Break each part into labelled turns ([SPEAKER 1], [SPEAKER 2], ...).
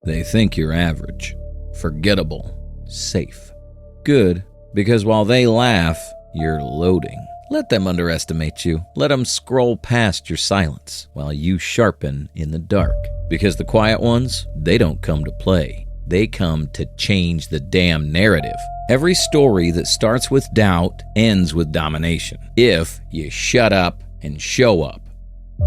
[SPEAKER 1] They think you're average. Forgettable. Safe. Good, because while they laugh, you're loading. Let them underestimate you. Let them scroll past your silence while you sharpen in the dark. Because the quiet ones, they don't come to play. They come to change the damn narrative. Every story that starts with doubt ends with domination. If you shut up and show up.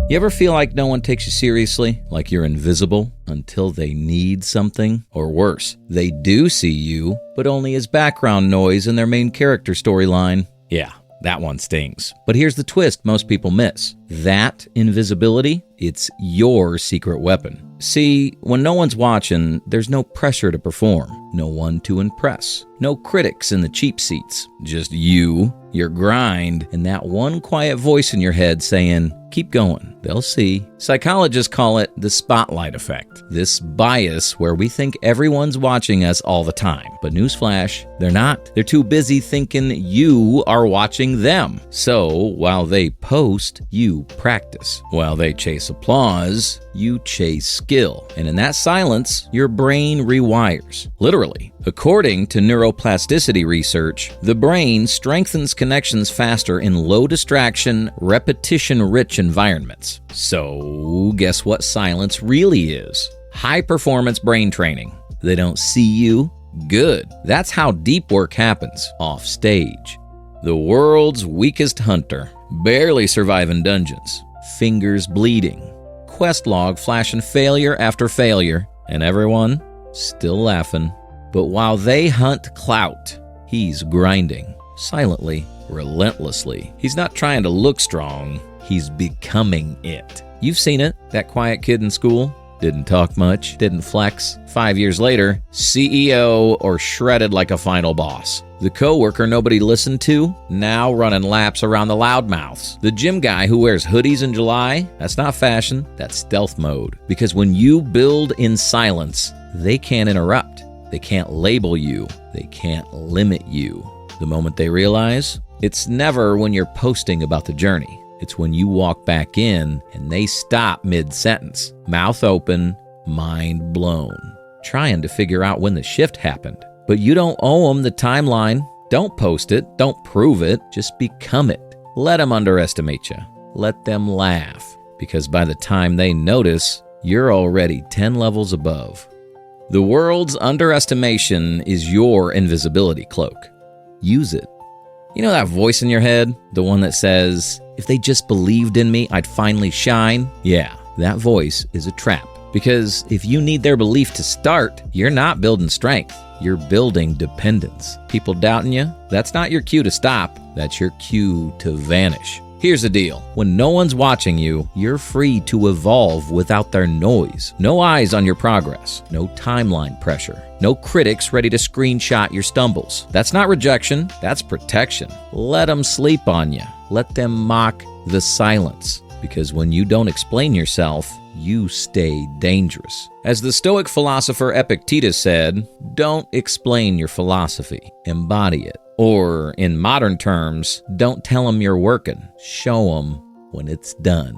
[SPEAKER 1] You ever feel like no one takes you seriously? Like you're invisible until they need something? Or worse, they do see you, but only as background noise in their main character storyline? Yeah, that one stings. But here's the twist most people miss. That invisibility, it's your secret weapon. See, when no one's watching, there's no pressure to perform, no one to impress, no critics in the cheap seats, just you, your grind, and that one quiet voice in your head saying, keep going, they'll see. Psychologists call it the spotlight effect, this bias where we think everyone's watching us all the time. But newsflash, they're not. They're too busy thinking you are watching them. So while they post, you practice. While they chase applause, you chase skill. And in that silence, your brain rewires. Literally. According to neuroplasticity research, the brain strengthens connections faster in low distraction, repetition-rich environments. So, guess what silence really is? High-performance brain training. They don't see you? Good. That's how deep work happens, off stage. The world's weakest hunter, barely surviving dungeons, fingers bleeding, quest log flashing failure after failure, and everyone still laughing. But while they hunt clout, he's grinding, silently, relentlessly. He's not trying to look strong, he's becoming it. You've seen it, that quiet kid in school. Didn't talk much, didn't flex. 5 years later, CEO or shredded like a final boss. The coworker nobody listened to, now running laps around the loudmouths. The gym guy who wears hoodies in July, that's not fashion, that's stealth mode. Because when you build in silence, they can't interrupt. They can't label you. They can't limit you. The moment they realize, it's never when you're posting about the journey. It's when you walk back in and they stop mid-sentence, mouth open, mind blown, trying to figure out when the shift happened. But you don't owe them the timeline. Don't post it. Don't prove it. Just become it. Let them underestimate you. Let them laugh. Because by the time they notice, you're already 10 levels above. The world's underestimation is your invisibility cloak. Use it. You know that voice in your head? The one that says, if they just believed in me, I'd finally shine? Yeah, that voice is a trap. Because if you need their belief to start, you're not building strength. You're building dependence. People doubting you? That's not your cue to stop. That's your cue to vanish. Here's the deal. When no one's watching you, you're free to evolve without their noise. No eyes on your progress. No timeline pressure. No critics ready to screenshot your stumbles. That's not rejection. That's protection. Let them sleep on you. Let them mock the silence. Because when you don't explain yourself, you stay dangerous. As the stoic philosopher Epictetus said, don't explain your philosophy. Embody it. Or, in modern terms, don't tell them you're working. Show them when it's done.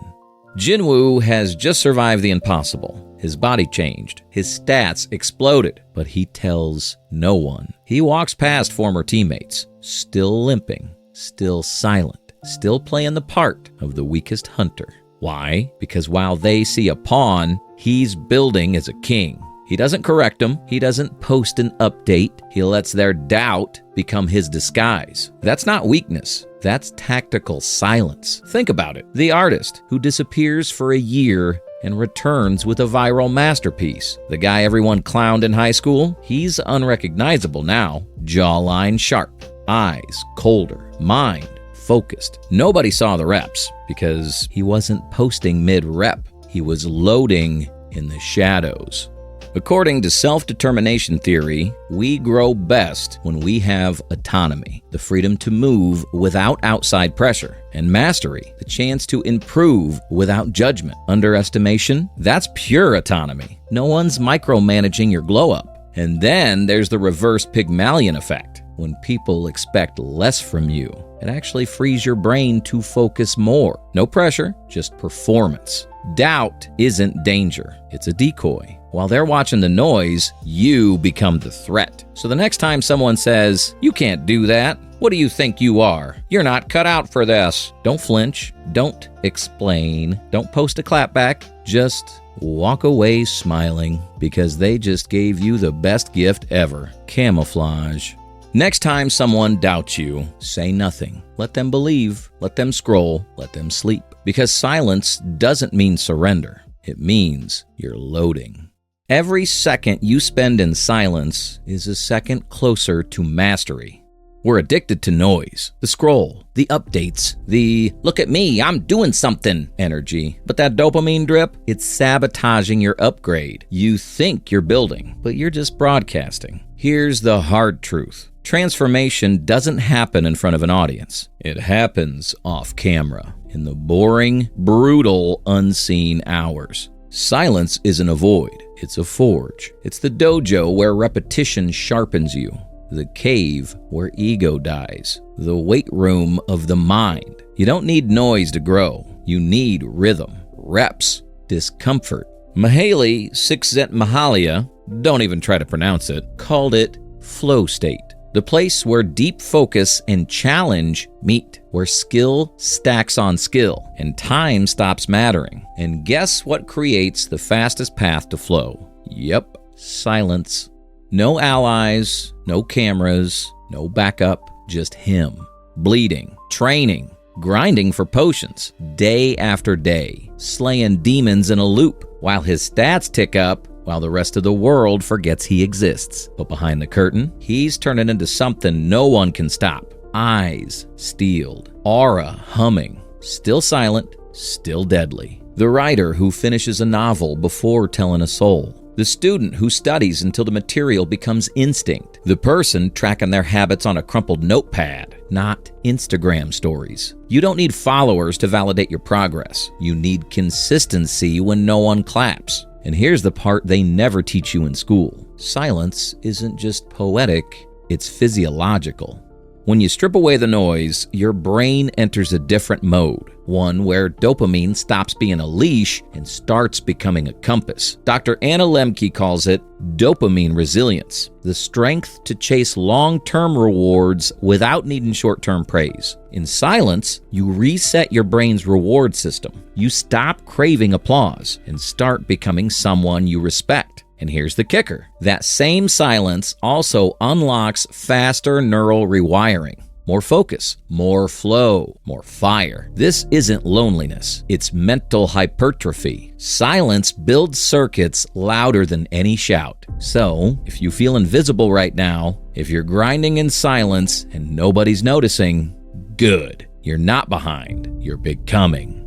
[SPEAKER 1] Jin-Woo has just survived the impossible. His body changed. His stats exploded. But he tells no one. He walks past former teammates, still limping, still silent, still playing the part of the weakest hunter. Why? Because while they see a pawn, he's building as a king. He doesn't correct them. He doesn't post an update. He lets their doubt become his disguise. That's not weakness. That's tactical silence. Think about it. The artist who disappears for a year and returns with a viral masterpiece. The guy everyone clowned in high school, he's unrecognizable now. Jawline sharp, eyes colder, mind focused. Nobody saw the reps because he wasn't posting mid-rep. He was loading in the shadows. According to self-determination theory, we grow best when we have autonomy, the freedom to move without outside pressure, and mastery, the chance to improve without judgment. Underestimation, that's pure autonomy. No one's micromanaging your glow-up. And then there's the reverse Pygmalion effect. When people expect less from you, it actually frees your brain to focus more. No pressure, just performance. Doubt isn't danger, it's a decoy. While they're watching the noise, you become the threat. So the next time someone says, "You can't do that. What do you think you are? You're not cut out for this." Don't flinch. Don't explain. Don't post a clapback. Just walk away smiling, because they just gave you the best gift ever: camouflage. Next time someone doubts you, say nothing. Let them believe. Let them scroll. Let them sleep. Because silence doesn't mean surrender. It means you're loading. Every second you spend in silence is a second closer to mastery. We're addicted to noise, the scroll, the updates, the "look at me, I'm doing something" energy. But that dopamine drip, it's sabotaging your upgrade. You think you're building, but you're just broadcasting. Here's the hard truth. Transformation doesn't happen in front of an audience. It happens off camera, in the boring, brutal, unseen hours. Silence isn't a void, it's a forge. It's the dojo where repetition sharpens you. The cave where ego dies. The weight room of the mind. You don't need noise to grow. You need rhythm, reps, discomfort. Mihaly Csikszentmihalyi, don't even try to pronounce it, called it flow state. The place where deep focus and challenge meet, where skill stacks on skill and time stops mattering. And guess what creates the fastest path to flow? Yep, silence. No allies, no cameras, no backup, just him. Bleeding, training, grinding for potions, day after day, slaying demons in a loop, while his stats tick up, while the rest of the world forgets he exists. But behind the curtain, he's turning into something no one can stop. Eyes steeled, aura humming, still silent, still deadly. The writer who finishes a novel before telling a soul. The student who studies until the material becomes instinct. The person tracking their habits on a crumpled notepad, not Instagram stories. You don't need followers to validate your progress. You need consistency when no one claps. And here's the part they never teach you in school. Silence isn't just poetic, it's physiological. When you strip away the noise, your brain enters a different mode, one where dopamine stops being a leash and starts becoming a compass. Dr. Anna Lemke calls it dopamine resilience, the strength to chase long-term rewards without needing short-term praise. In silence, you reset your brain's reward system. You stop craving applause and start becoming someone you respect. And here's the kicker. That same silence also unlocks faster neural rewiring. More focus, more flow, more fire. This isn't loneliness. It's mental hypertrophy. Silence builds circuits louder than any shout. So, if you feel invisible right now, if you're grinding in silence and nobody's noticing, good. You're not behind. You're becoming.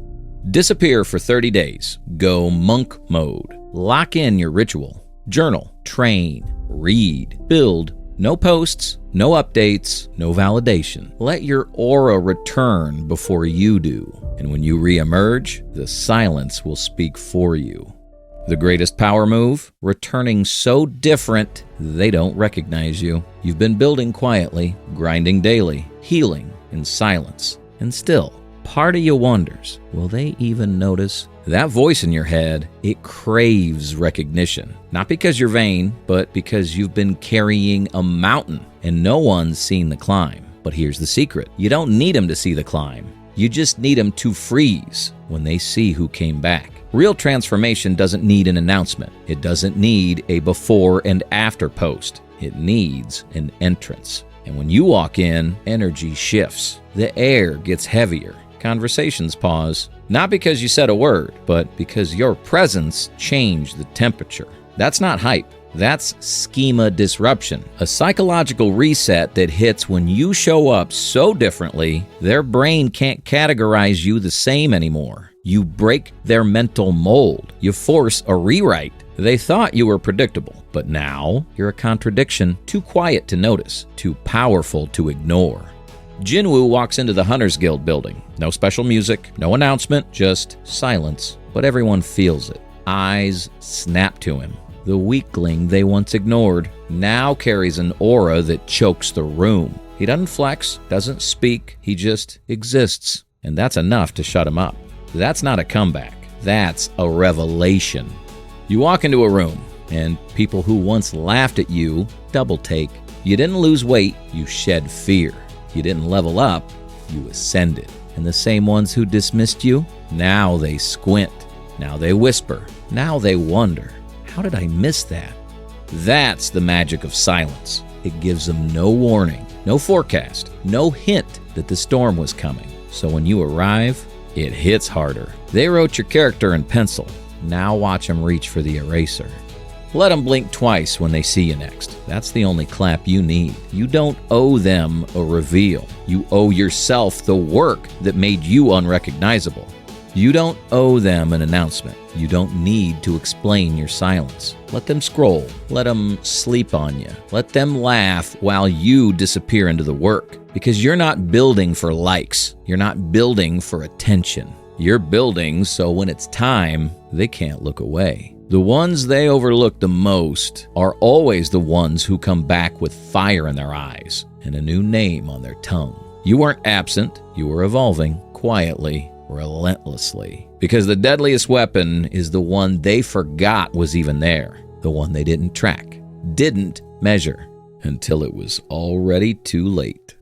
[SPEAKER 1] Disappear for 30 days. Go monk mode. Lock in your ritual. Journal, train, read, build. No posts, no updates, no validation. Let your aura return before you do. And when you re-emerge, the silence will speak for you. The greatest power move? Returning so different, they don't recognize you. You've been building quietly, grinding daily, healing in silence. And still, part of you wonders, will they even notice? That voice in your head, it craves recognition. Not because you're vain, but because you've been carrying a mountain and no one's seen the climb. But here's the secret. You don't need them to see the climb. You just need them to freeze when they see who came back. Real transformation doesn't need an announcement. It doesn't need a before and after post. It needs an entrance. And when you walk in, energy shifts. The air gets heavier. Conversations pause, not because you said a word, but because your presence changed the temperature. That's not hype. That's schema disruption, a psychological reset that hits when you show up so differently, their brain can't categorize you the same anymore. You break their mental mold. You force a rewrite. They thought you were predictable, but now you're a contradiction, too quiet to notice, too powerful to ignore. Jin-Woo walks into the Hunters Guild building. No special music, no announcement, just silence. But everyone feels it. Eyes snap to him. The weakling they once ignored now carries an aura that chokes the room. He doesn't flex, doesn't speak, he just exists. And that's enough to shut him up. That's not a comeback. That's a revelation. You walk into a room. And people who once laughed at you, double take. You didn't lose weight, you shed fear. You didn't level up, you ascended. And the same ones who dismissed you, now they squint. Now they whisper. Now they wonder, how did I miss that? That's the magic of silence. It gives them no warning, no forecast, no hint that the storm was coming. So when you arrive, it hits harder. They wrote your character in pencil. Now watch them reach for the eraser. Let them blink twice when they see you next. That's the only clap you need. You don't owe them a reveal. You owe yourself the work that made you unrecognizable. You don't owe them an announcement. You don't need to explain your silence. Let them scroll. Let them sleep on you. Let them laugh while you disappear into the work. Because you're not building for likes. You're not building for attention. You're building so when it's time, they can't look away. The ones they overlook the most are always the ones who come back with fire in their eyes and a new name on their tongue. You weren't absent. You were evolving quietly, relentlessly. Because the deadliest weapon is the one they forgot was even there. The one they didn't track, didn't measure, until it was already too late.